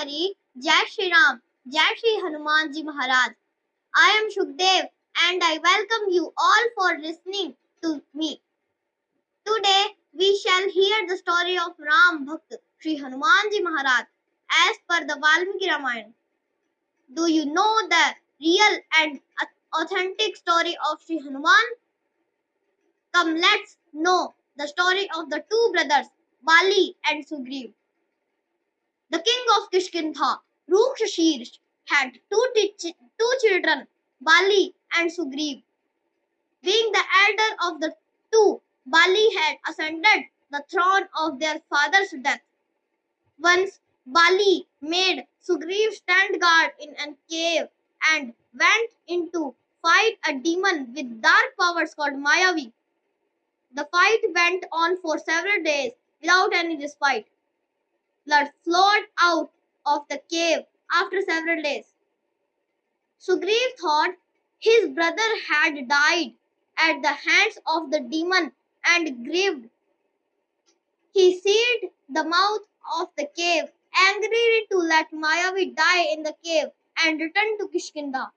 Hari, Jai Shri Ram, Jai Shri Hanuman Ji Maharaj. I am Shukdev and I welcome you all for listening to me. Today we shall hear the story of Ram Bhakt Shri Hanuman Ji Maharaj as per the Valmiki Ramayana. Do you know the real and authentic story of Shri Hanuman? Come, let's know the story of the two brothers, Bali and Sugriv. The king of Kishkintha, Rukshashir, had two children, Bali and Sugriv. Being the elder of the two, Bali had ascended the throne of their father's death. Once Bali made Sugriv stand guard in a cave and went in to fight a demon with dark powers called Mayavi. The fight went on for several days without any respite. Blood flowed out of the cave after several days. Sugriv thought his brother had died at the hands of the demon and grieved. He sealed the mouth of the cave, angry to let Mayavi die in the cave, and returned to Kishkinda.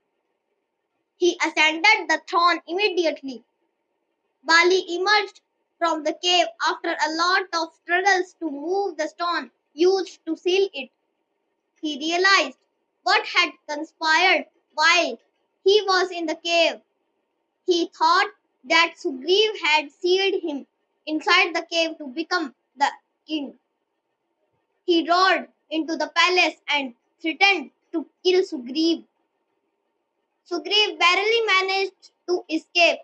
He ascended the throne immediately. Bali emerged from the cave after a lot of struggles to move the stone used to seal it. He realized what had conspired while he was in the cave. He thought that Sugriv had sealed him inside the cave to become the king. He rode into the palace and threatened to kill Sugriv. Sugriv barely managed to escape.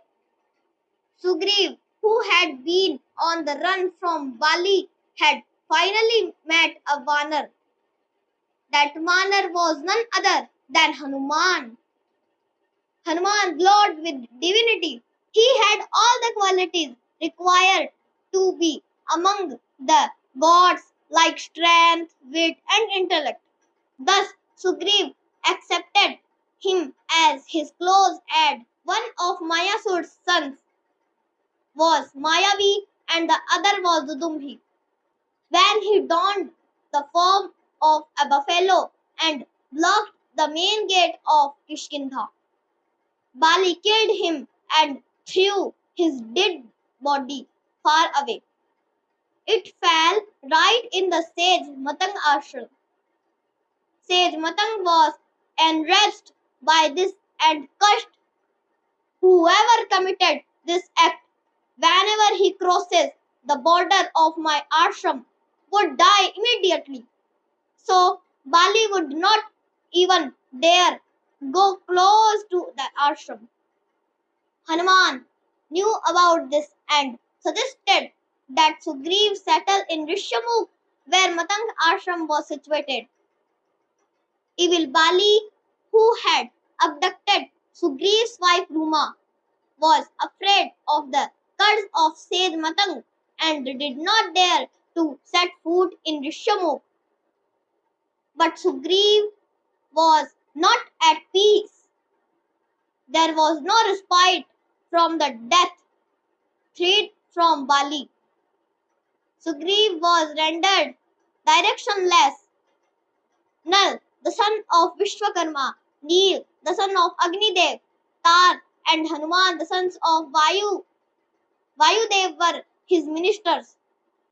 Sugriv, who had been on the run from Bali, had finally met a Vanar. That Vanar was none other than Hanuman. Hanuman glowed with divinity. He had all the qualities required to be among the gods, like strength, wit, and intellect. Thus, Sugriv accepted him as his close aide. One of Mayasur's sons was Mayavi and the other was Dudumhi. When he donned the form of a buffalo and blocked the main gate of Kishkintha, Bali killed him and threw his dead body far away. It fell right in the sage Matang ashram. Sage Matang was enraged by this and cursed whoever committed this act. Whenever he crosses the border of my ashram, would die immediately. So Bali would not even dare go close to the ashram. Hanuman knew about this and suggested that Sugriv settle in Rishyamukh, where Matang ashram was situated. Evil Bali, who had abducted Sugriv's wife Ruma, was afraid of the curse of sage Matang and did not dare to set foot in Rishyamukh. But Sugriv was not at peace. There was no respite from the death threat from Bali. Sugriv was rendered directionless. Nal, the son of Vishwakarma, Neel, the son of Agnidev, Tar, and Hanuman, the sons of Vayudev, were his ministers.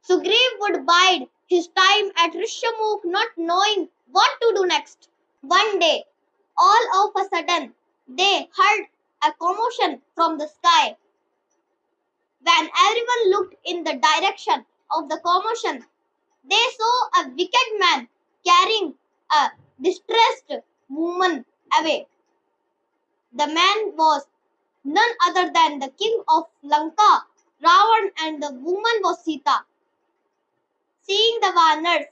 Sugriv would bide his time at Rishyamukh, not knowing what to do next. One day, all of a sudden, they heard a commotion from the sky. When everyone looked in the direction of the commotion, they saw a wicked man carrying a distressed woman away. The man was none other than the king of Lanka, Ravan, and the woman was Sita. Seeing the Vanars,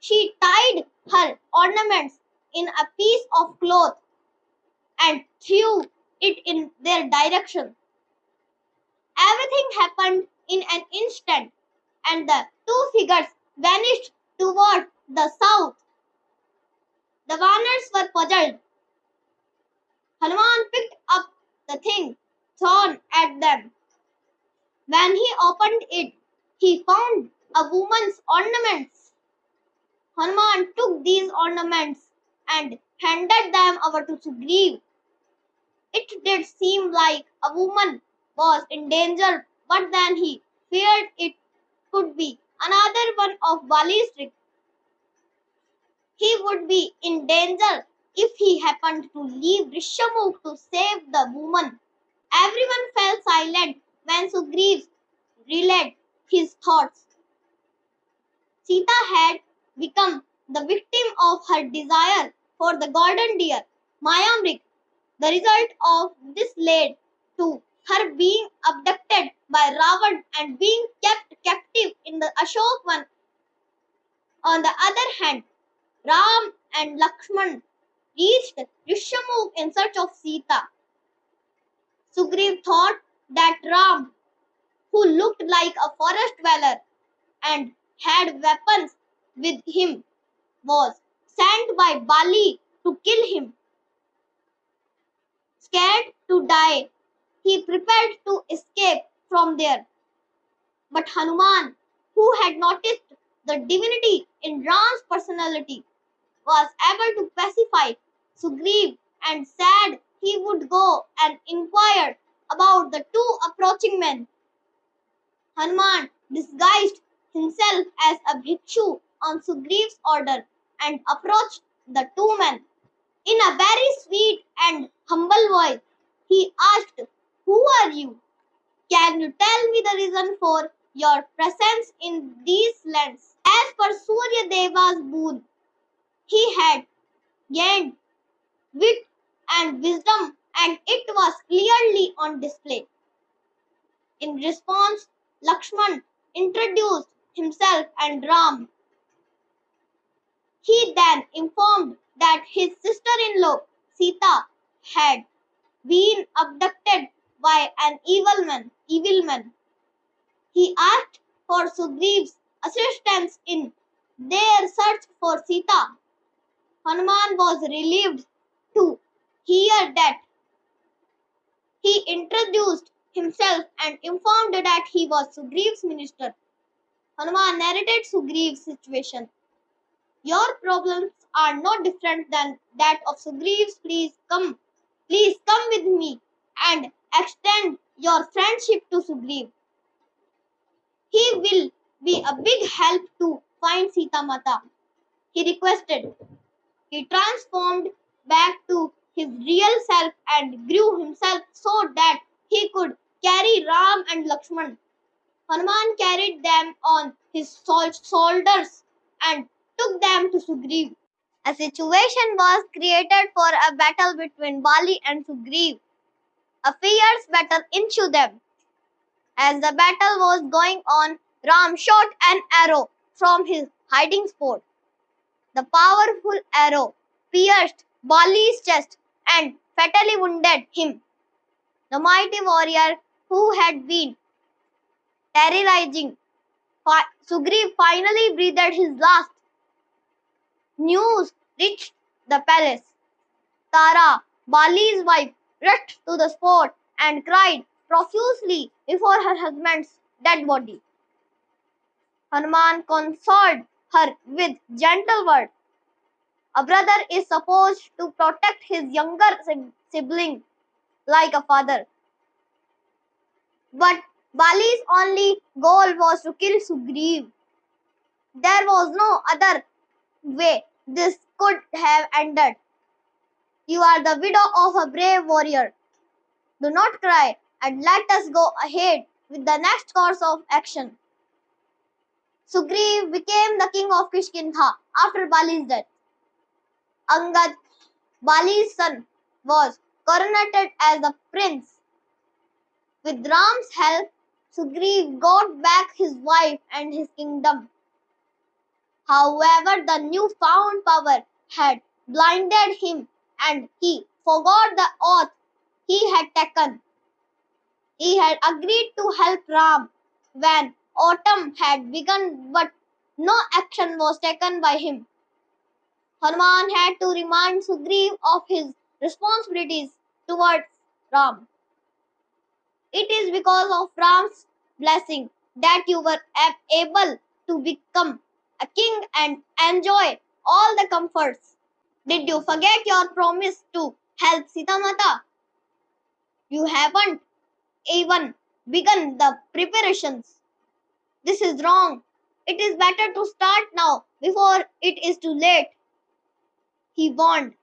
she tied her ornaments in a piece of cloth and threw it in their direction. Everything happened in an instant, and the two figures vanished toward the south. The Vanars were puzzled. Hanuman picked up the thing thrown at them. When he opened it, he found a woman's ornaments. Hanuman took these ornaments and handed them over to Sugriv. It did seem like a woman was in danger, but then he feared it could be another one of Bali's tricks. He would be in danger if he happened to leave Rishyamukh to save the woman. Everyone fell silent when Sugriv relayed his thoughts. Sita had become the victim of her desire for the golden deer, Mayamrik. The result of this led to her being abducted by Ravan and being kept captive in the Ashokvan. On the other hand, Ram and Lakshman reached Rishyamukh in search of Sita. Sugriv thought that Ram, who looked like a forest dweller and had weapons with him, was sent by Bali to kill him. Scared to die, he prepared to escape from there. But Hanuman, who had noticed the divinity in Ram's personality, was able to pacify Sugriv and said he would go and inquire about the two approaching men. Hanuman disguised himself as a bhikshu on Sugriv's order and approached the two men. In a very sweet and humble voice, he asked, "Who are you? Can you tell me the reason for your presence in these lands?" As per Surya Deva's boon, he had gained wit and wisdom, and it was clearly on display. In response, Lakshman introduced himself and Ram. He then informed that his sister-in-law, Sita, had been abducted by an evil man. He asked for Sugriv's assistance in their search for Sita. Hanuman was relieved to hear that. He introduced himself and informed that he was Sugriv's minister. Hanuman narrated Sugriv's situation. "Your problems are no different than that of Sugriv's. Please come with me and extend your friendship to Sugriv. He will be a big help to find Sita Mata," he requested. He transformed back to his real self and grew himself so that he could carry Ram and Lakshman. Hanuman carried them on his shoulders and took them to Sugriv. A situation was created for a battle between Bali and Sugriv. A fierce battle ensued them. As the battle was going on, Ram shot an arrow from his hiding spot. The powerful arrow pierced Bali's chest and fatally wounded him. The mighty warrior who had been terrorizing Sugriv finally breathed his last. News reached the palace. Tara, Bali's wife, rushed to the spot and cried profusely before her husband's dead body. Hanuman consoled her with gentle words. A brother is supposed to protect his younger sibling like a father. But Bali's only goal was to kill Sugriv. There was no other way this could have ended. You are the widow of a brave warrior. Do not cry and let us go ahead with the next course of action. Sugriv became the king of Kishkindha after Bali's death. Angad, Bali's son, was coronated as the prince. With Ram's help, Sugriv got back his wife and his kingdom. However, the newfound power had blinded him and he forgot the oath he had taken. He had agreed to help Ram when autumn had begun, but no action was taken by him. Hanuman had to remind Sugriv of his responsibilities towards Ram. It is because of Ram's blessing that you were able to become a king and enjoy all the comforts. Did you forget your promise to help Sita Mata? You haven't even begun the preparations. This is wrong. It is better to start now before it is too late, he warned.